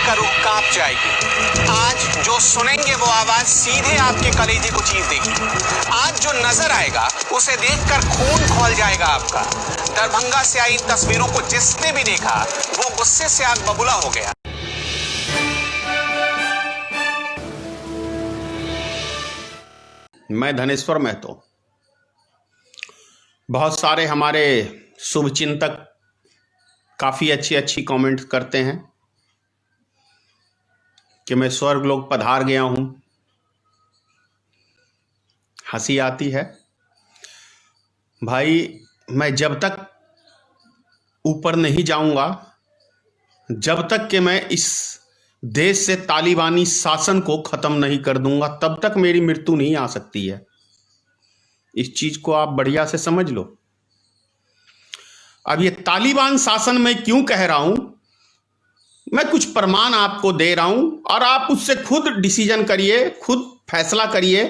देखकर रूह कांप जाएगी। आज जो सुनेंगे वो आवाज सीधे आपके कलेजे को चीर देगी। आज जो नजर आएगा उसे देखकर खून खौल जाएगा आपका। दरभंगा से आई तस्वीरों को जिसने भी देखा वो गुस्से से आग बबूला हो गया। मैं धनेश्वर महतो। बहुत सारे हमारे शुभचिंतक काफ़ी अच्छी कमेंट करते हैं कि मैं स्वर्गलोक पधार गया हूँ। हंसी आती है भाई। मैं जब तक ऊपर नहीं जाऊंगा, जब तक कि मैं इस देश से तालिबानी शासन को ख़त्म नहीं कर दूंगा, तब तक मेरी मृत्यु नहीं आ सकती है। इस चीज़ को आप बढ़िया से समझ लो। अब ये तालिबान शासन मैं क्यों कह रहा हूं, मैं कुछ प्रमाण आपको दे रहा हूं और आप उससे खुद डिसीजन करिए, खुद फैसला करिए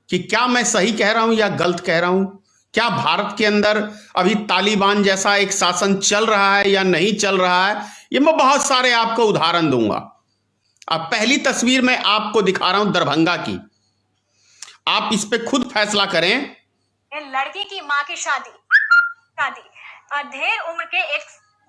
कि क्या मैं सही कह रहा हूं या गलत कह रहा हूं। क्या भारत के अंदर अभी तालिबान जैसा एक शासन चल रहा है या नहीं चल रहा है, ये मैं बहुत सारे आपको उदाहरण दूंगा। अब पहली तस्वीर मैं आपको दिखा रहा हूं दरभंगा की, आप इस पे खुद फैसला करें। लड़की की मां की शादी अधेड़ उम्र के एक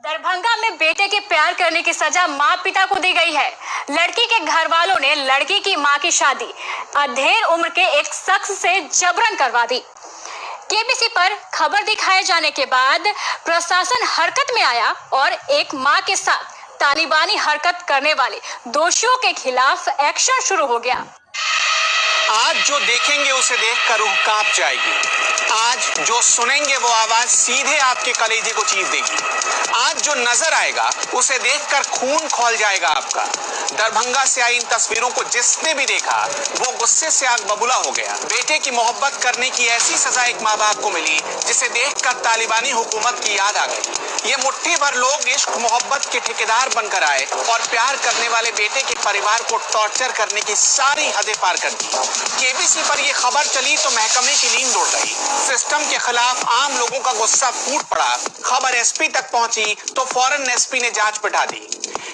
दरभंगा में बेटे के प्यार करने की सजा मां पिता को दी गई है। लड़की के घर वालों ने लड़की की मां की शादी अधेड़ उम्र के एक शख्स से जबरन करवा दी। केबीसी पर खबर दिखाए जाने के बाद प्रशासन हरकत में आया और एक मां के साथ तालिबानी हरकत करने वाले दोषियों के खिलाफ एक्शन शुरू हो गया। आज जो देखेंगे उसे देखकर रूह कांप जाएगी। आज जो सुनेंगे वो आवाज सीधे आपके कलेजे को चीर देगी। आज जो नजर आएगा उसे देखकर खून खौल जाएगा आपका। दरभंगा से आई इन तस्वीरों को जिसने भी देखा वो गुस्से से आग बबूला हो गया। बेटे की मोहब्बत करने की ऐसी सजा एक माँ बाप को मिली जिसे देखकर तालिबानी हुकूमत की याद आ गई। ये मुट्ठी भर लोग इश्क मोहब्बत के ठेकेदार बनकर आए और प्यार करने वाले बेटे के परिवार को टॉर्चर करने की सारी हदें पार कर दी। केबीसी पर ये खबर चली तो महकमे की नींद उड़ गई। सिस्टम के खिलाफ आम लोगों का गुस्सा फूट पड़ा। खबर एसपी तक पहुंची तो फौरन एसपी ने जांच बिठा दी।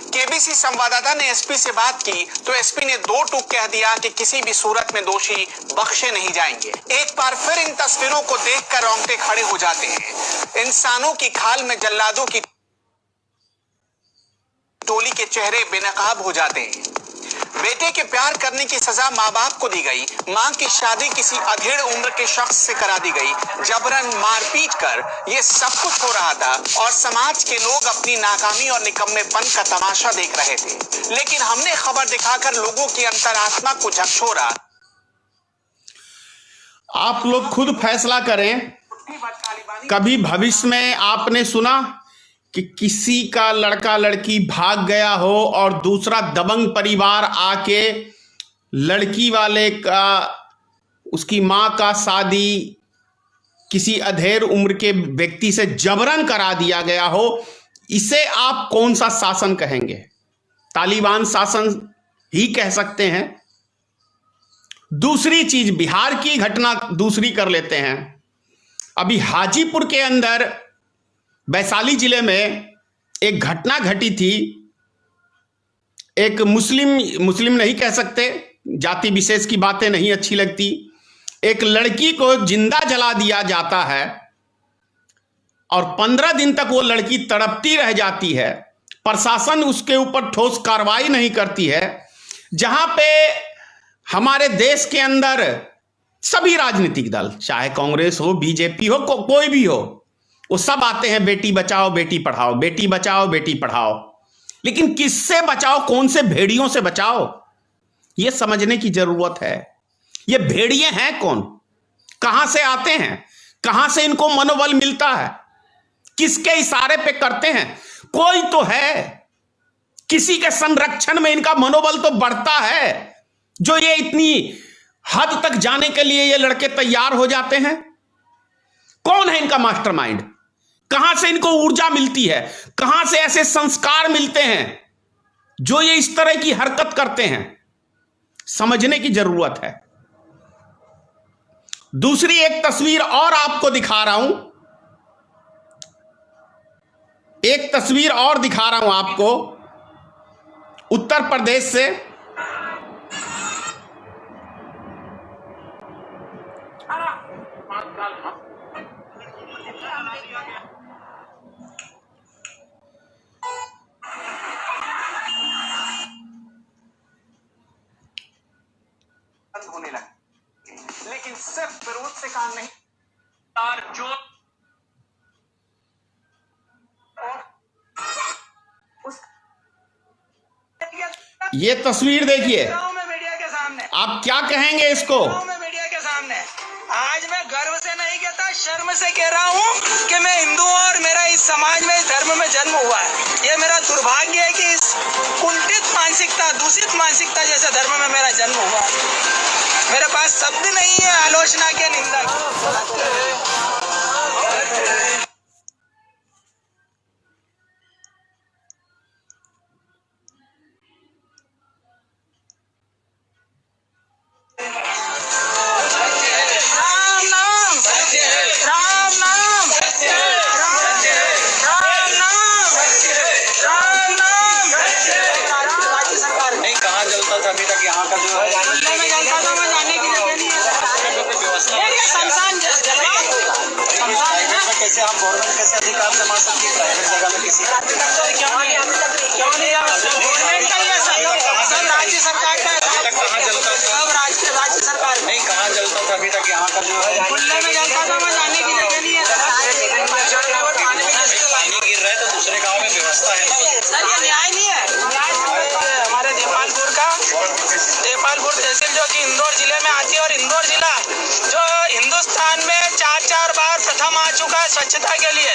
केबीसी संवाददाता ने एसपी से बात की तो एसपी ने दो टूक कह दिया कि किसी भी सूरत में दोषी बख्शे नहीं जाएंगे। एक बार फिर इन तस्वीरों को देखकर रोंगटे खड़े हो जाते हैं। इंसानों की खाल में जल्लादों की टोली के चेहरे बेनकाब हो जाते हैं। बेटे के प्यार करने की सजा माँ बाप को दी गई। माँ की शादी किसी अधेड़ उम्र के शख्स से करा दी गई। जबरन मारपीट कर ये सब कुछ हो रहा था और समाज के लोग अपनी नाकामी और निकम्मेपन का तमाशा देख रहे थे। लेकिन हमने खबर दिखाकर लोगों की अंतरात्मा को झकझोरा। आप लोग खुद फैसला करें। कभी भविष्य में आपने सुना कि किसी का लड़का लड़की भाग गया हो और दूसरा दबंग परिवार आके लड़की वाले का, उसकी मां का शादी किसी अधेड़ उम्र के व्यक्ति से जबरन करा दिया गया हो? इसे आप कौन सा शासन कहेंगे? तालिबान शासन ही कह सकते हैं। दूसरी चीज, बिहार की घटना दूसरी कर लेते हैं। अभी हाजीपुर के अंदर वैशाली जिले में एक घटना घटी थी। एक मुस्लिम नहीं कह सकते, जाति विशेष की बातें नहीं अच्छी लगती। एक लड़की को जिंदा जला दिया जाता है और 15 दिन तक वो लड़की तड़पती रह जाती है। प्रशासन उसके ऊपर ठोस कार्रवाई नहीं करती है। जहां पे हमारे देश के अंदर सभी राजनीतिक दल, चाहे कांग्रेस हो, बीजेपी हो, कोई भी हो, वो सब आते हैं बेटी बचाओ बेटी पढ़ाओ, बेटी बचाओ बेटी पढ़ाओ। लेकिन किससे बचाओ, कौन से भेड़ियों से बचाओ, ये समझने की जरूरत है। ये भेड़िए हैं कौन, कहां से आते हैं, कहां से इनको मनोबल मिलता है, किसके इशारे पे करते हैं? कोई तो है, किसी के संरक्षण में इनका मनोबल तो बढ़ता है, जो ये इतनी हद तक जाने के लिए ये लड़के तैयार हो जाते हैं। कौन है इनका मास्टरमाइंड? कहां से इनको ऊर्जा मिलती है? कहां से ऐसे संस्कार मिलते हैं जो ये इस तरह की हरकत करते हैं? समझने की जरूरत है। दूसरी एक तस्वीर और आपको दिखा रहा हूं, एक तस्वीर और दिखा रहा हूं आपको। उत्तर प्रदेश से होने लगे, लेकिन सिर्फ विरोध से काम नहीं। और जो ये तस्वीर देखिए, मीडिया के सामने आप क्या कहेंगे इसको? मीडिया के सामने आज मैं गर्व से नहीं कहता, शर्म से कह रहा हूँ कि मैं हिंदू हूँ और मेरा इस समाज में, इस धर्म में जन्म हुआ है। ये मेरा दुर्भाग्य है कि इस कुंठित मानसिकता, दूषित मानसिकता जैसे धर्म में मेरा जन्म हुआ है। मेरे पास शब्द नहीं है आलोचना के, निंदा के। अभी तक यहाँ का जो है कैसे आप गवर्नमेंट कैसे अधिकार जमा सकती है प्राइवेट जगह में किसी राज्य सरकार का कहाँ जलता था, राज्य सरकार नहीं कहाँ जलता था अभी तक यहाँ का जो है खुले में जलता था, वहाँ जाने की जगह नहीं है। पानी गिर रहा है तो दूसरे गाँव में व्यवस्था है सर, ये न्याय नहीं है। हमारे देपालपुर का देपालपुर तहसील जो कि इंदौर जिले में आती है, और इंदौर जिला जो हिंदुस्तान में 4 बार प्रथम आ चुका है स्वच्छता के लिए।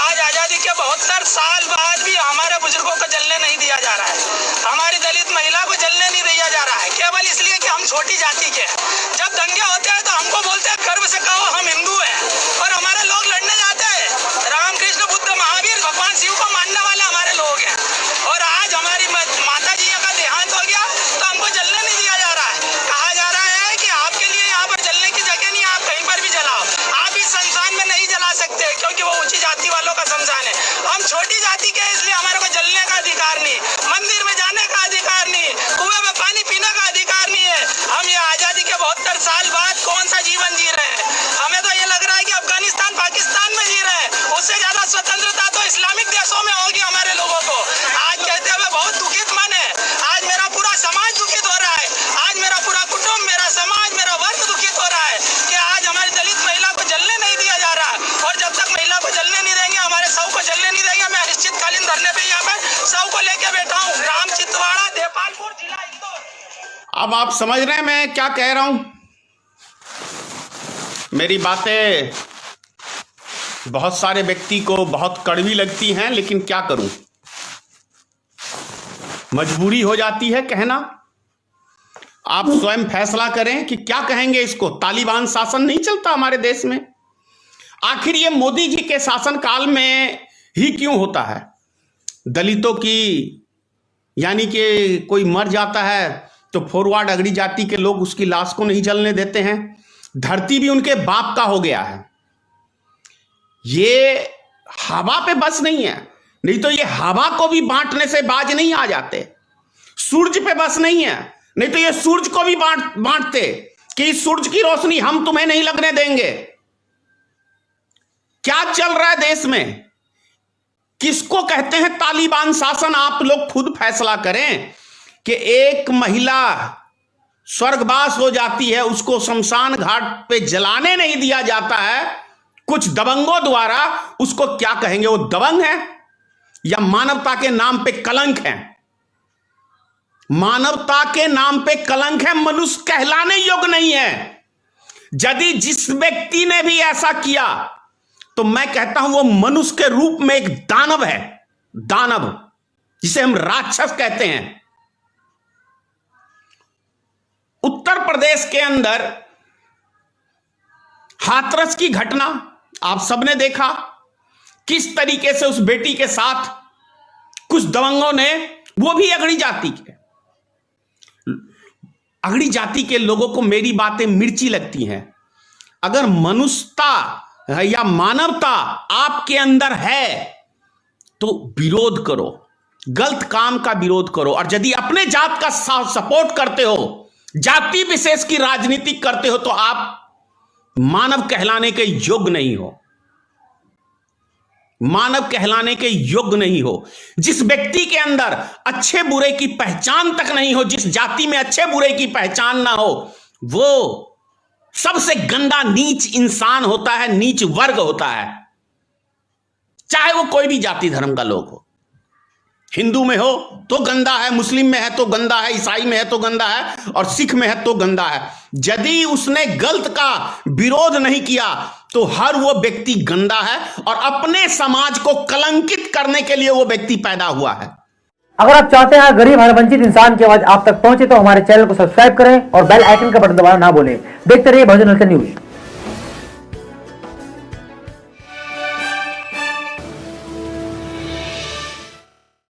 आज आजादी के 72 साल बाद भी हमारे बुजुर्गों को जलने नहीं दिया जा रहा है, हमारी दलित महिला को जलने नहीं दिया जा रहा है, केवल इसलिए कि हम छोटी जाति के। जब दंगे होते हैं तो हमको बोलते हैं गर्व से कहो हम हिंदू हैं, और हमारे लोग लड़ने जाते हैं। रामकृष्ण बुद्ध महावीर भगवान शिव को मानने वाले हमारे लोग हैं, और आज हमारी माता जी का देहांत हो गया तो हमको जलने नहीं दिया जा रहा है। कहा जा रहा है कि आपके लिए यहाँ पर जलने की जगह नहीं, आप कहीं पर भी जलाओ। आप इस शमशान में नहीं जला सकते क्योंकि वो ऊंची जाति वालों का शमशान है। हम छोटी जाति के इसलिए हमारे को जलने का अधिकार नहीं, मंदिर में जाने का अधिकार नहीं, कुएं में पानी पीने का अधिकार नहीं है। हम ये आजादी के 72 साल बाद कौन सा जीवन जी रहे हैं? हमें तो ये लग रहा है कि अफगानिस्तान पाकिस्तान में जी रहे हैं। उससे ज्यादा स्वतंत्रता तो इस्लामिक देशों में होगी हमारे लोगों को। आज कहते हुए बहुत दुखित मन है। आज मेरा पूरा समाज दुखित हो रहा है, आज मेरा पूरा कुटुंब, मेरा समाज, मेरा वर्ग दुखित हो रहा है कि आज हमारी दलित महिला को जलने नहीं दिया जा रहा। और जब तक महिला को जलने नहीं देंगे, हमारे सब को जलने नहीं देंगे, मैं अनिश्चितकालीन धरने पे यहाँ पे सब को लेके बैठा हूँ। ग्राम चितवाड़ा, देपालपुर, जिला इंदौर। अब आप समझ रहे हैं मैं क्या कह रहा हूं? मेरी बातें बहुत सारे व्यक्ति को बहुत कड़वी लगती हैं, लेकिन क्या करूं, मजबूरी हो जाती है कहना। आप स्वयं फैसला करें कि क्या कहेंगे इसको। तालिबान शासन नहीं चलता हमारे देश में, आखिर ये मोदी जी के शासनकाल में ही क्यों होता है? दलितों की, यानी कि कोई मर जाता है तो फॉरवर्ड अगड़ी जाति के लोग उसकी लाश को नहीं जलने देते हैं। धरती भी उनके बाप का हो गया है। ये हवा पे बस नहीं है, नहीं तो ये हवा को भी बांटने से बाज नहीं आ जाते। सूरज पे बस नहीं है, नहीं तो ये सूरज को भी बांटते कि इस सूरज की रोशनी हम तुम्हें नहीं लगने देंगे। क्या चल रहा है देश में? किसको कहते हैं तालिबान शासन? आप लोग खुद फैसला करें कि एक महिला स्वर्गवास हो जाती है, उसको शमशान घाट पे जलाने नहीं दिया जाता है कुछ दबंगों द्वारा, उसको क्या कहेंगे? वो दबंग है या मानवता के नाम पे कलंक है? मानवता के नाम पे कलंक है, मनुष्य कहलाने योग्य नहीं है। यदि जिस व्यक्ति ने भी ऐसा किया तो मैं कहता हूं वो मनुष्य के रूप में एक दानव है, दानव जिसे हम राक्षस कहते हैं। उत्तर प्रदेश के अंदर हाथरस की घटना आप सबने देखा, किस तरीके से उस बेटी के साथ कुछ दबंगों ने, वो भी अगड़ी जाति के लोगों को मेरी बातें मिर्ची लगती हैं। अगर मनुष्यता या मानवता आपके अंदर है तो विरोध करो, गलत काम का विरोध करो। और यदि अपने जात का सपोर्ट करते हो, जाति विशेष की राजनीति करते हो, तो आप मानव कहलाने के योग्य नहीं हो। मानव कहलाने के योग्य नहीं हो। जिस व्यक्ति के अंदर अच्छे बुरे की पहचान तक नहीं हो, जिस जाति में अच्छे बुरे की पहचान ना हो, वो सबसे गंदा नीच इंसान होता है, नीच वर्ग होता है, चाहे वो कोई भी जाति धर्म का लोग हो। हिंदू में हो तो गंदा है, मुस्लिम में है तो गंदा है, ईसाई में है तो गंदा है, और सिख में है तो गंदा है। यदि उसने गलत का विरोध नहीं किया तो हर वो व्यक्ति गंदा है, और अपने समाज को कलंकित करने के लिए वो व्यक्ति पैदा हुआ है। अगर आप चाहते हैं गरीब हर वंचित इंसान की आवाज आप तक पहुंचे तो हमारे चैनल को सब्सक्राइब करें और बेल आइकन का बटन दबाना ना भूलें। देखते रहिए बहुजन न्यूज।